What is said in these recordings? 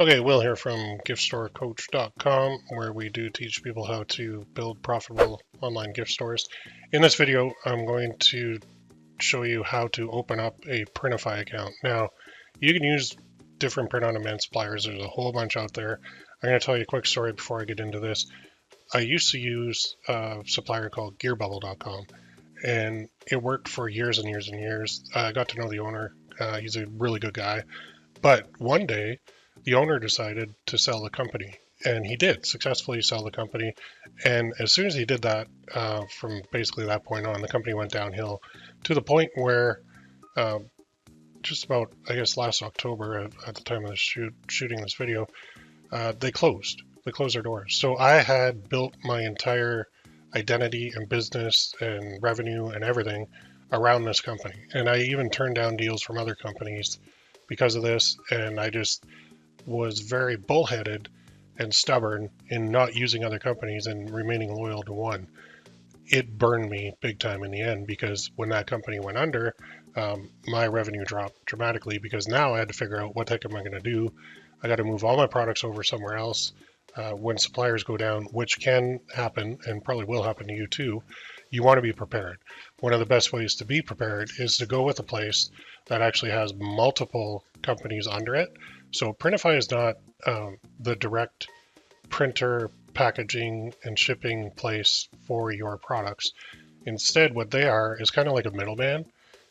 Okay, Will here from giftstorecoach.com, where we do teach people how to build profitable online gift stores. In this video, I'm going to show you how to open up a Printify account. Now, you can use different print-on-demand suppliers. There's a whole bunch out there. I'm going to tell you a quick story before I get into this. I used to use a supplier called gearbubble.com, and it worked for years and years and years. I got to know the owner. He's a really good guy. But one day, the owner decided to sell the company, and he did successfully sell the company. And as soon as he did that, from basically that point on, the company went downhill to the point where just about, I guess, last October, at the time of the shooting this video, they closed. They closed their doors. So I had built my entire identity and business and revenue and everything around this company. And I even turned down deals from other companies because of this. And I just was very bullheaded and stubborn in not using other companies and remaining loyal to one. It burned me big time in the end, because when that company went under, my revenue dropped dramatically, because now I had to figure out what the heck am I going to do. I got to move all my products over somewhere else. When suppliers go down, which can happen and probably will happen to you too, you want to be prepared. One of the best ways to be prepared is to go with a place that actually has multiple companies under it. So Printify is not the direct printer, packaging, and shipping place for your products. Instead, what they are is kind of like a middleman,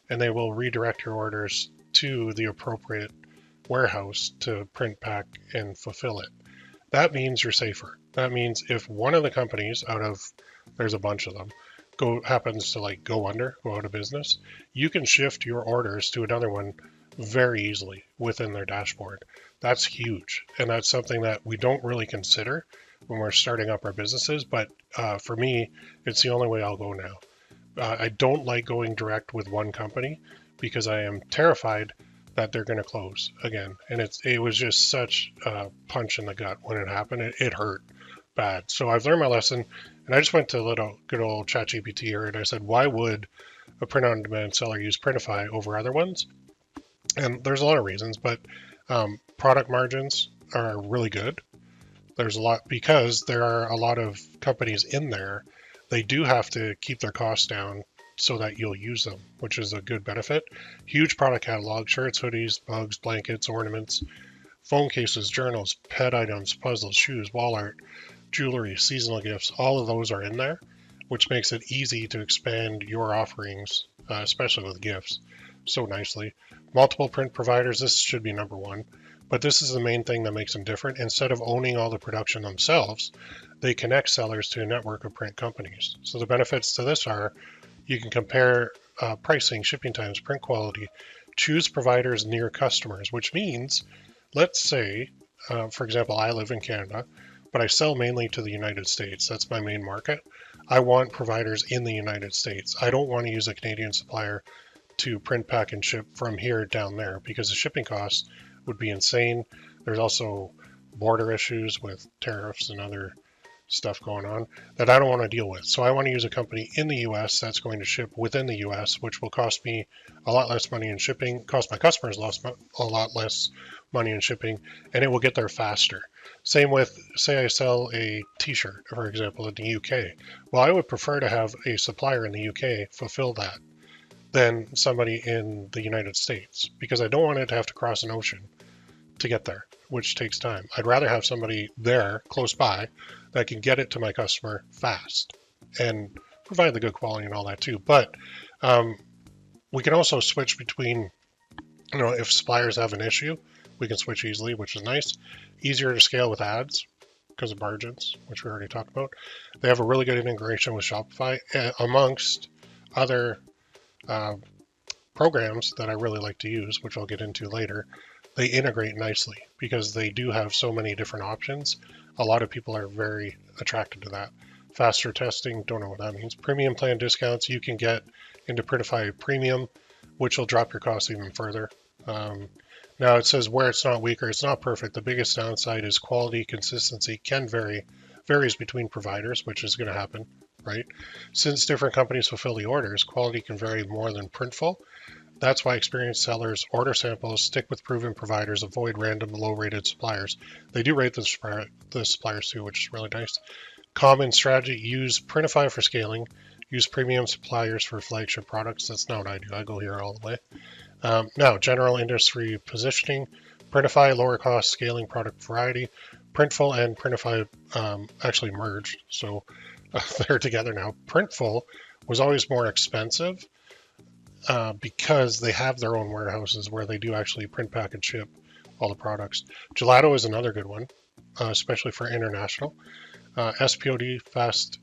and they will redirect your orders to the appropriate warehouse to print, pack, and fulfill it. That means you're safer. That means if one of the companies there's a bunch of them, happens to go out of business, you can shift your orders to another one very easily within their dashboard. That's huge, and that's something that we don't really consider when we're starting up our businesses, but for me, it's the only way I'll go now. I don't like going direct with one company because I am terrified that they're going to close again, and it was just such a punch in the gut when it happened. It hurt bad. So I've learned my lesson, and I just went to good old ChatGPT here, and I said, why would a print-on-demand seller use Printify over other ones? And there's a lot of reasons, but product margins are really good. There's a lot, because there are a lot of companies in there. They do have to keep their costs down so that you'll use them, which is a good benefit. Huge product catalog: shirts, hoodies, mugs, blankets, ornaments, phone cases, journals, pet items, puzzles, shoes, wall art, jewelry, seasonal gifts. All of those are in there, which makes it easy to expand your offerings, especially with gifts, so nicely. Multiple print providers, this should be number one, but this is the main thing that makes them different. Instead of owning all the production themselves, they connect sellers to a network of print companies. So the benefits to this are you can compare pricing, shipping times, print quality, choose providers near customers, which means, let's say, for example, I live in Canada, but I sell mainly to the United States. That's my main market. I want providers in the United States. I don't want to use a Canadian supplier to print, pack, and ship from here down there, because the shipping costs would be insane. There's also border issues with tariffs and other stuff going on that I don't want to deal with. So I want to use a company in the US that's going to ship within the US, which will cost me a lot less money in shipping, cost my customers a lot less money in shipping, and it will get there faster. Same with, say I sell a t-shirt, for example, in the UK. Well, I would prefer to have a supplier in the UK fulfill that than somebody in the United States, because I don't want it to have to cross an ocean to get there, which takes time. I'd rather have somebody there close by that can get it to my customer fast and provide the good quality and all that too. But we can also switch between, if suppliers have an issue, we can switch easily, which is nice. Easier to scale with ads because of margins, which we already talked about. They have a really good integration with Shopify, amongst other programs that I really like to use, which I'll get into later. They integrate nicely because they do have so many different options. A lot of people are very attracted to that. Faster testing, don't know what that means. Premium plan discounts, you can get into Printify Premium, which will drop your costs even further. Now it says where it's not weaker, it's not perfect. The biggest downside is quality consistency can varies between providers, which is going to happen, right? Since different companies fulfill the orders, quality can vary more than Printful. That's why experienced sellers order samples, stick with proven providers, avoid random low-rated suppliers. They do rate the suppliers too, which is really nice. Common strategy: use Printify for scaling. Use premium suppliers for flagship products. That's not what I do. I go here all the way. Now, general industry positioning. Printify, lower cost, scaling product variety. Printful and Printify actually merged, so they're together now. Printful was always more expensive because they have their own warehouses where they do actually print, pack, and ship all the products. Gelato is another good one, especially for international. SPOD, fast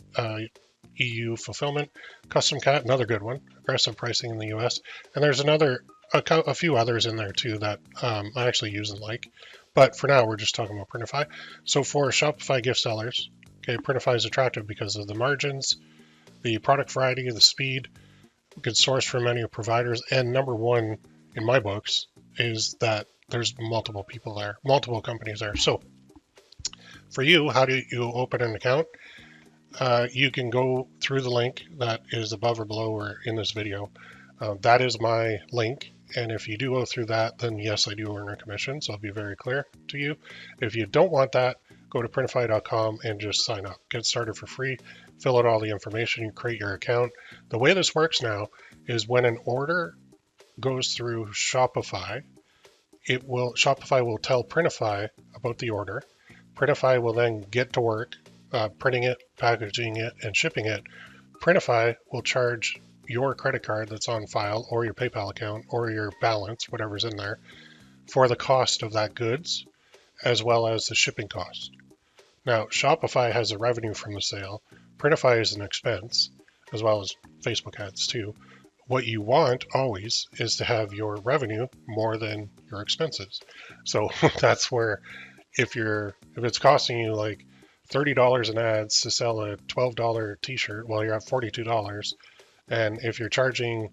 EU fulfillment. Custom Cat, another good one. Aggressive pricing in the US. And there's a few others in there too that I actually use and like. But for now, we're just talking about Printify. So for Shopify gift sellers, okay, Printify is attractive because of the margins, the product variety, the speed, good source from many providers, and number one in my books is that there's multiple people there, multiple companies there. So for you, how do you open an account? You can go through the link that is above or below or in this video. That is my link. And if you do go through that, then yes, I do earn a commission. So I'll be very clear to you. If you don't want that, go to printify.com and just sign up. Get started for free. Fill out all the information. You create your account. The way this works now is when an order goes through Shopify, Shopify will tell Printify about the order. Printify will then get to work printing it, packaging it, and shipping it. Printify will charge your credit card that's on file or your PayPal account or your balance, whatever's in there, for the cost of that goods as well as the shipping cost. Now, Shopify has a revenue from the sale. Printify is an expense, as well as Facebook ads too. What you want always is to have your revenue more than your expenses. So that's where if it's costing you like $30 in ads to sell a $12 t-shirt, well, you're at $42. And if you're charging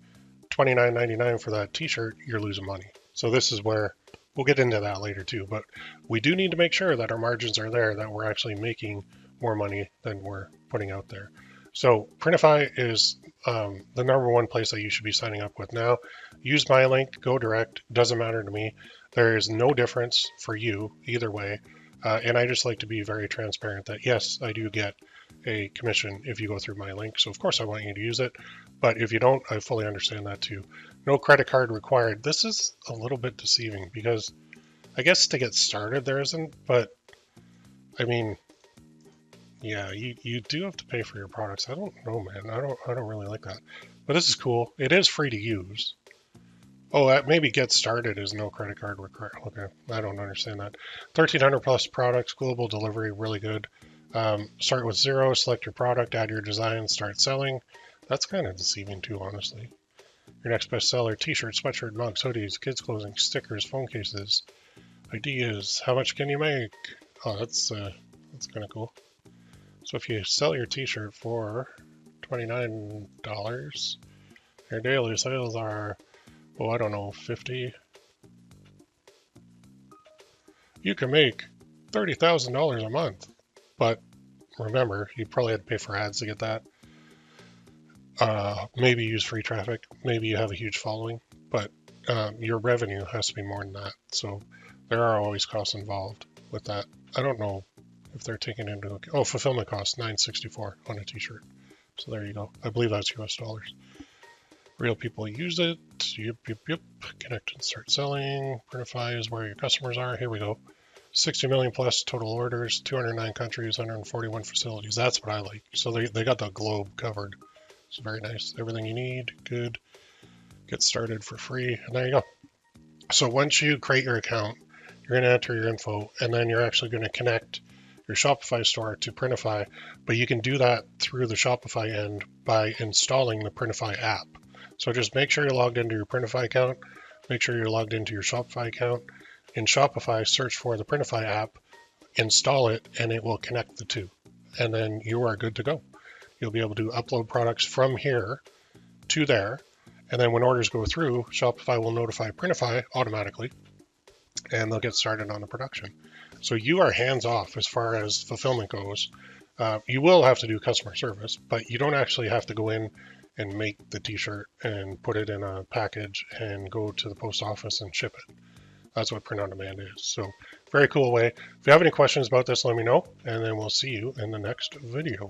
$29.99 for that t-shirt, you're losing money. So this is where we'll get into that later too, but we do need to make sure that our margins are there, that we're actually making more money than we're putting out there. So Printify is the number one place that you should be signing up with now. Use my link, go direct, doesn't matter to me. There is no difference for you either way. And I just like to be very transparent that yes, I do get a commission if you go through my link. So of course I want you to use it, but if you don't, I fully understand that too. No credit card required. This is a little bit deceiving because I guess to get started there isn't, but I mean, yeah, you do have to pay for your products. I don't know, man. I don't really like that, but this is cool. It is free to use. Oh, maybe get started is no credit card required. Okay, I don't understand that. 1,300 plus products, global delivery, really good. Start with 0, select your product, add your design, start selling. That's kind of deceiving too, honestly. Your next bestseller: t-shirts, sweatshirt, mugs, hoodies, kids clothing, stickers, phone cases. Ideas: how much can you make? Oh, that's kind of cool. So if you sell your t-shirt for $29, your daily sales are, oh, I don't know, 50. You can make $30,000 a month. But remember, you probably had to pay for ads to get that. Maybe use free traffic. Maybe you have a huge following, but your revenue has to be more than that. So there are always costs involved with that. I don't know if they're taking into account. Oh, fulfillment costs $9.64 on a t-shirt. So there you go. I believe that's US dollars. Real people use it. Yep. Connect and start selling. Printify is where your customers are. Here we go. 60 million plus total orders, 209 countries, 141 facilities. That's what I like. So they got the globe covered. It's very nice. Everything you need. Good. Get started for free. And there you go. So once you create your account, you're going to enter your info, and then you're actually going to connect your Shopify store to Printify. But you can do that through the Shopify end by installing the Printify app. So just make sure you're logged into your Printify account. Make sure you're logged into your Shopify account. In Shopify, search for the Printify app, install it, and it will connect the two. And then you are good to go. You'll be able to upload products from here to there. And then when orders go through, Shopify will notify Printify automatically, and they'll get started on the production. So you are hands off as far as fulfillment goes. You will have to do customer service, but you don't actually have to go in and make the t-shirt and put it in a package and go to the post office and ship it. That's what print on demand is. So very cool way. If you have any questions about this, let me know, and then we'll see you in the next video.